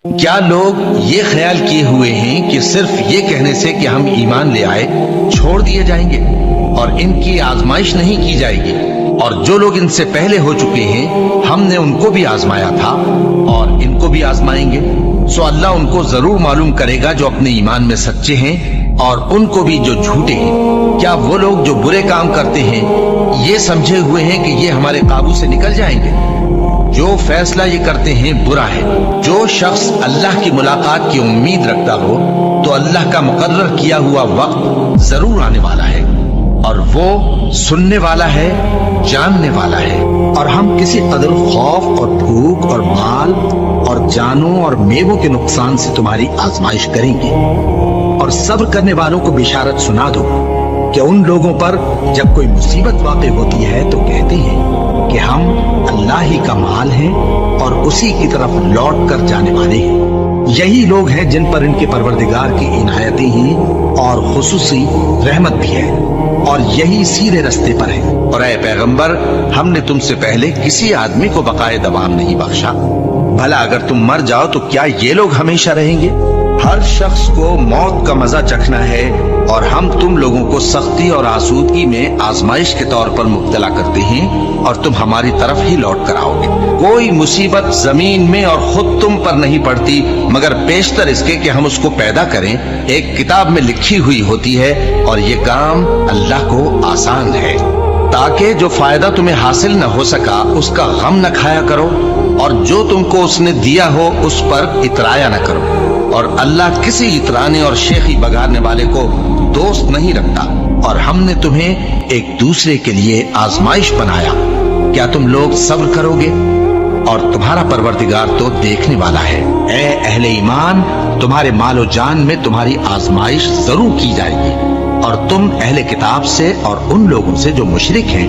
کیا لوگ یہ خیال کیے ہوئے ہیں کہ صرف یہ کہنے سے کہ ہم ایمان لے آئے چھوڑ دیے جائیں گے اور ان کی آزمائش نہیں کی جائے گی؟ اور جو لوگ ان سے پہلے ہو چکے ہیں ہم نے ان کو بھی آزمایا تھا اور ان کو بھی آزمائیں گے، سو اللہ ان کو ضرور معلوم کرے گا جو اپنے ایمان میں سچے ہیں اور ان کو بھی جو جھوٹے ہیں۔ کیا وہ لوگ جو برے کام کرتے ہیں یہ سمجھے ہوئے ہیں کہ یہ ہمارے قابو سے نکل جائیں گے؟ جو فیصلہ یہ کرتے ہیں برا ہے۔ جو شخص اللہ کی ملاقات کی امید رکھتا ہو تو اللہ کا مقرر کیا ہوا وقت ضرور آنے والا ہے، اور وہ سننے والا ہے، جاننے والا ہے۔ اور ہم کسی قدر خوف اور بھوک اور مال اور جانوں اور میووں کے نقصان سے تمہاری آزمائش کریں گے، اور صبر کرنے والوں کو بشارت سنا دو کہ ان لوگوں پر جب کوئی مصیبت واقع ہوتی ہے تو کہتے ہیں کہ ہم اللہ ہی کا مال ہیں اور اسی کی طرف لوٹ کر جانے والے ہیں۔ یہی لوگ ہیں جن پر ان کے پروردگار کی عنایتیں ہیں اور خصوصی رحمت بھی ہے، اور یہی سیدھے رستے پر ہے۔ اور اے پیغمبر، ہم نے تم سے پہلے کسی آدمی کو بقائے دوام نہیں بخشا، بھلا اگر تم مر جاؤ تو کیا یہ لوگ ہمیشہ رہیں گے؟ ہر شخص کو موت کا مزہ چکھنا ہے، اور ہم تم لوگوں کو سختی اور آسودگی میں آزمائش کے طور پر مبتلا کرتے ہیں، اور تم ہماری طرف ہی لوٹ کر آؤ گے۔ کوئی مصیبت زمین میں اور خود تم پر نہیں پڑتی مگر بیشتر اس کے کہ ہم اس کو پیدا کریں ایک کتاب میں لکھی ہوئی ہوتی ہے، اور یہ کام اللہ کو آسان ہے۔ تاکہ جو فائدہ تمہیں حاصل نہ ہو سکا اس کا غم نہ کھایا کرو، اور جو تم کو اس نے دیا ہو اس پر اترایا نہ کرو، اور اللہ کسی اترانے اور شیخی بگاڑنے والے کو دوست نہیں رکھتا۔ اور ہم نے تمہیں ایک دوسرے کے لیے آزمائش بنایا، کیا تم لوگ صبر کرو گے؟ اور تمہارا پروردگار تو دیکھنے والا ہے۔ اے اہل ایمان، تمہارے مال و جان میں تمہاری آزمائش ضرور کی جائے گی، اور تم اہل کتاب سے اور ان لوگوں سے جو مشرک ہیں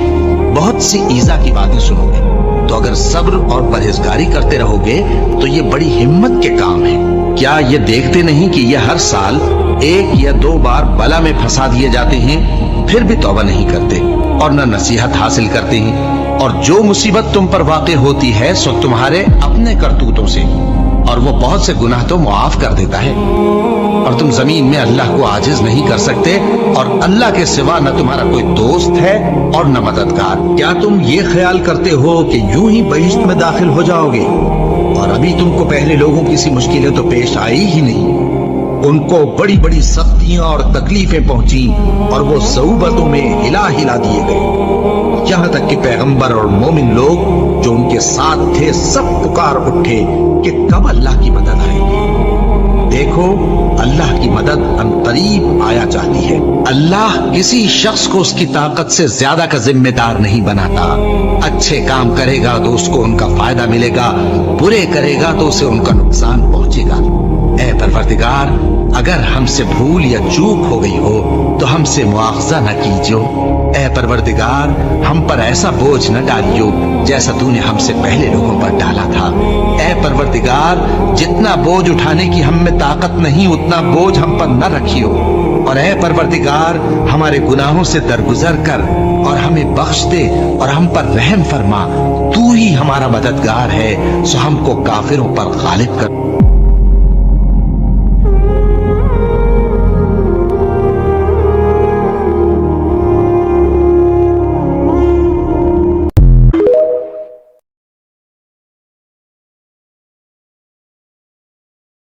بہت سی ایذا کی باتیں سنو گے۔ تو اگر صبر اور پرہیزگاری کرتے رہو گے تو یہ بڑی ہمت کے کام ہے۔ کیا یہ دیکھتے نہیں کہ یہ ہر سال 1 یا 2 بار بلا میں پھنسا دیے جاتے ہیں، پھر بھی توبہ نہیں کرتے اور نہ نصیحت حاصل کرتے ہیں؟ اور جو مصیبت تم پر واقع ہوتی ہے سو تمہارے اپنے کرتوتوں سے، اور وہ بہت سے گناہ تو معاف کر دیتا ہے۔ اور تم زمین میں اللہ کو عاجز نہیں کر سکتے، اور اللہ کے سوا نہ تمہارا کوئی دوست ہے اور نہ مددگار۔ کیا تم یہ خیال کرتے ہو کہ یوں ہی بہشت میں داخل ہو جاؤ گے، اور ابھی تم کو پہلے لوگوں کی سی مشکلیں تو پیش آئی ہی نہیں؟ ان کو بڑی بڑی سختیاں اور تکلیفیں پہنچیں، اور وہ صعوبتوں میں ہلا ہلا دیے گئے، یہاں تک کہ پیغمبر اور مومن لوگ جو ان کے ساتھ تھے سب پکار اٹھے کہ کب اللہ کی مدد آئے گی۔ دیکھو، اللہ کی مدد عنقریب آیا جاتی ہے۔ اللہ کسی شخص کو اس کی طاقت سے زیادہ کا ذمہ دار نہیں بناتا۔ اچھے کام کرے گا تو اس کو ان کا فائدہ ملے گا، برے کرے گا تو اسے ان کا نقصان پہنچے گا۔ اے پروردگار، اگر ہم سے بھول یا چوک ہو گئی ہو تو ہم سے مواخذہ نہ کیجو۔ اے پروردگار، ہم پر ایسا بوجھ نہ ڈالیو جیسا تو نے ہم سے پہلے لوگوں پر ڈالا تھا۔ اے پروردگار، جتنا بوجھ اٹھانے کی ہم میں طاقت نہیں اتنا بوجھ ہم پر نہ رکھیو۔ اور اے پروردگار، ہمارے گناہوں سے درگزر کر اور ہمیں بخش دے اور ہم پر رحم فرما۔ تو ہی ہمارا مددگار ہے، سو ہم کو کافروں پر غالب کر۔